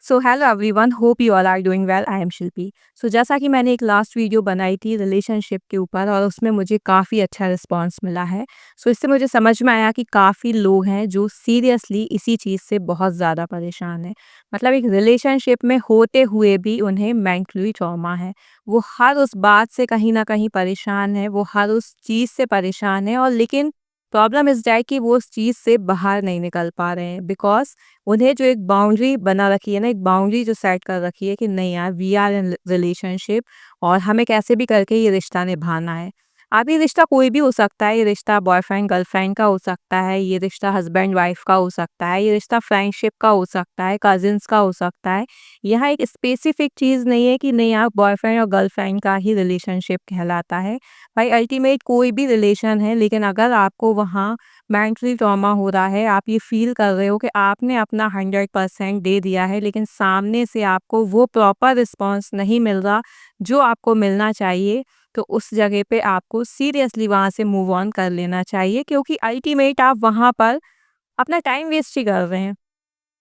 So hello everyone, hope you all are doing well. I am Shilpi. So जैसा कि मैंने एक लास्ट वीडियो बनाई थी रिलेशनशिप के ऊपर और उसमें मुझे काफ़ी अच्छा रिस्पांस मिला है। सो इससे मुझे समझ में आया कि काफ़ी लोग हैं जो सीरियसली इसी चीज़ से बहुत ज़्यादा परेशान हैं। मतलब एक रिलेशनशिप में होते हुए भी उन्हें मेंटली ट्रॉमा है। वो हर उस बात से कहीं ना कहीं परेशान है, वो हर उस चीज़ से परेशान है, और लेकिन प्रॉब्लम इज़ दैट कि वो उस चीज़ से बाहर नहीं निकल पा रहे हैं, बिकॉज उन्हें जो एक बाउंड्री बना रखी है ना, एक बाउंड्री जो सेट कर रखी है कि नहीं यार, वी आर इन रिलेशनशिप और हमें कैसे भी करके ये रिश्ता निभाना है। अब ये रिश्ता कोई भी हो सकता है, ये रिश्ता बॉयफ्रेंड गर्लफ्रेंड का हो सकता है, ये रिश्ता हस्बैंड वाइफ का हो सकता है, ये रिश्ता फ्रेंडशिप का हो सकता है, कजिन्स का हो सकता है। यहाँ एक स्पेसिफिक चीज़ नहीं है कि नहीं आप बॉयफ्रेंड और गर्लफ्रेंड का ही रिलेशनशिप कहलाता है। भाई अल्टीमेट कोई भी रिलेशन है, लेकिन अगर आपको वहाँ मेंटली ट्रॉमा हो रहा है, आप ये फ़ील कर रहे हो कि आपने अपना 100% दे दिया है, लेकिन सामने से आपको वो प्रॉपर रिस्पॉन्स नहीं मिल रहा जो आपको मिलना चाहिए, तो उस जगह पे आपको सीरियसली वहाँ से मूव ऑन कर लेना चाहिए, क्योंकि अल्टीमेट आप वहाँ पर अपना टाइम वेस्ट ही कर रहे हैं।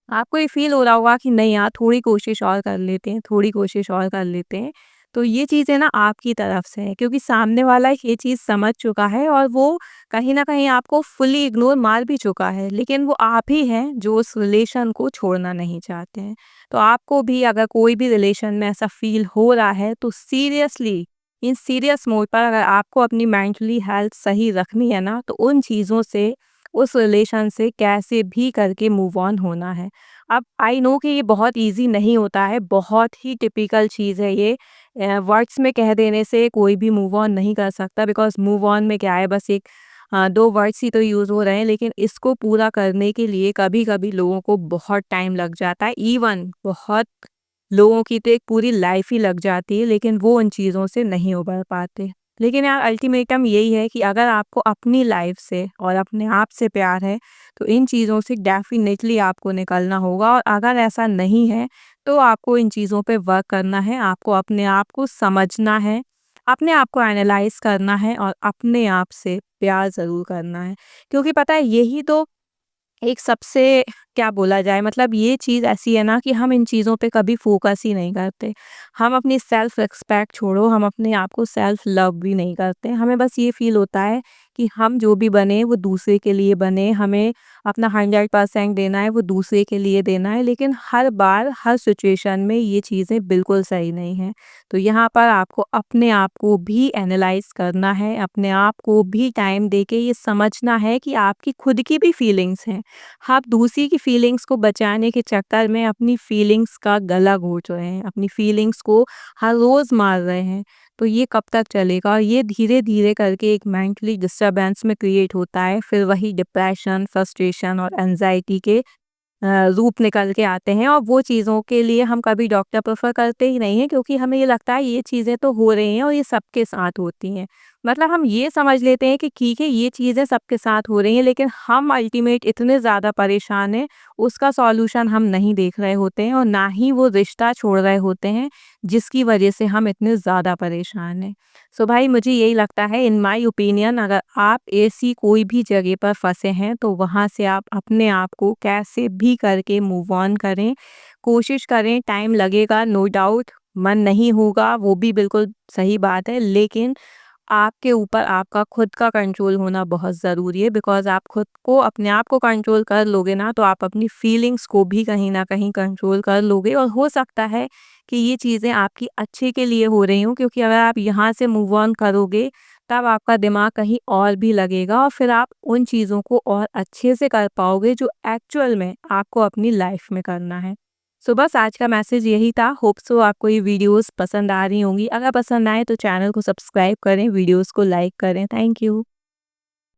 आपको ये फ़ील हो रहा होगा कि नहीं यार, थोड़ी कोशिश और कर लेते हैं, थोड़ी कोशिश और कर लेते हैं। तो ये चीज़ें ना आपकी तरफ से हैं, क्योंकि सामने वाला ये चीज़ समझ चुका है और वो कहीं न कहीं आपको फुली इग्नोर मार भी चुका है। लेकिन वो आप ही हैं जो उस रिलेशन को छोड़ना नहीं चाहते हैं। तो आपको भी अगर कोई भी रिलेशन में ऐसा फ़ील हो रहा है, तो सीरियसली इन सीरियस मोड पर अगर आपको अपनी मेंटली हेल्थ सही रखनी है ना, तो उन चीज़ों से, उस रिलेशन से कैसे भी करके मूव ऑन होना है। अब आई नो कि ये बहुत ईज़ी नहीं होता है, बहुत ही टिपिकल चीज़ है ये। वर्ड्स में कह देने से कोई भी मूव ऑन नहीं कर सकता, बिकॉज़ मूव ऑन में क्या है, बस एक 2 वर्ड्स ही तो यूज़ हो रहे हैं, लेकिन इसको पूरा करने के लिए कभी-कभी लोगों को बहुत टाइम लग जाता है। इवन बहुत लोगों की तो एक पूरी लाइफ़ ही लग जाती है, लेकिन वो उन चीज़ों से नहीं उबर पाते। लेकिन यार अल्टीमेटम यही है कि अगर आपको अपनी लाइफ़ से और अपने आप से प्यार है, तो इन चीज़ों से डेफ़िनेटली आपको निकलना होगा, और अगर ऐसा नहीं है, तो आपको इन चीज़ों पे वर्क करना है, आपको अपने आप को समझना है, अपने आप को एनालाइज़ करना है और अपने आप से प्यार ज़रूर करना है। क्योंकि पता है यही तो एक सबसे, क्या बोला जाए, मतलब ये चीज़ ऐसी है ना कि हम इन चीज़ों पे कभी फ़ोकस ही नहीं करते। हम अपनी सेल्फ़ रिस्पेक्ट छोड़ो, हम अपने आप को सेल्फ़ लव भी नहीं करते। हमें बस ये फ़ील होता है कि हम जो भी बने वो दूसरे के लिए बने, हमें अपना 100% देना है, वो दूसरे के लिए देना है। लेकिन हर बार, हर सिचुएशन में ये चीज़ें बिल्कुल सही नहीं हैं। तो यहाँ पर आपको अपने आप को भी एनालाइज़ करना है, अपने आप को भी टाइम देके ये समझना है कि आपकी खुद की भी फीलिंग्स हैं। आप दूसरी की फीलिंग्स को बचाने के चक्कर में अपनी फीलिंग्स का गला घोंट रहे हैं, अपनी फीलिंग्स को हर रोज़ मार रहे हैं। तो ये कब तक चलेगा? और ये धीरे-धीरे करके एक मेंटली डिस्टर्बेंस में क्रिएट होता है। फिर वही डिप्रेशन, फ्रस्ट्रेशन और एंग्ज़ायटी के रूप निकल के आते हैं, और वो चीज़ों के लिए हम कभी डॉक्टर प्रेफ़र करते ही नहीं हैं, क्योंकि हमें ये लगता है ये चीज़ें तो हो रही हैं और ये सबके साथ होती हैं। मतलब हम ये समझ लेते हैं कि ठीक है, ये चीज़ें सबके साथ हो रही हैं, लेकिन हम अल्टीमेट इतने ज़्यादा परेशान हैं, उसका सॉल्यूशन हम नहीं देख रहे होते हैं, और ना ही वो रिश्ता छोड़ रहे होते हैं, जिसकी वजह से हम इतने ज़्यादा परेशान हैं। सो भाई मुझे यही लगता है, इन माय ओपिनियन, अगर आप ऐसी कोई भी जगह पर फँसे हैं, तो वहाँ से आप अपने आप को कैसे भी करके मूव ऑन करें। कोशिश करें, टाइम लगेगा नो डाउट, मन नहीं होगा, वो भी बिल्कुल सही बात है, लेकिन आपके ऊपर आपका खुद का कंट्रोल होना बहुत ज़रूरी है, बिकॉज़ आप खुद को, अपने आप को कंट्रोल कर लोगे ना, तो आप अपनी फीलिंग्स को भी कहीं न कहीं कंट्रोल कर लोगे, और हो सकता है कि ये चीज़ें आपकी अच्छे के लिए हो रही हों, क्योंकि अगर आप यहाँ से मूव ऑन करोगे, तब आपका दिमाग कहीं और भी लगेगा, और फिर आप उन चीज़ों को और अच्छे से कर पाओगे जो एक्चुअल में आपको अपनी लाइफ़ में करना है। सो बस आज का मैसेज यही था। होप सो आपको ये वीडियोस पसंद आ रही होंगी। अगर पसंद आए तो चैनल को सब्सक्राइब करें, वीडियोस को लाइक करें। Thank you.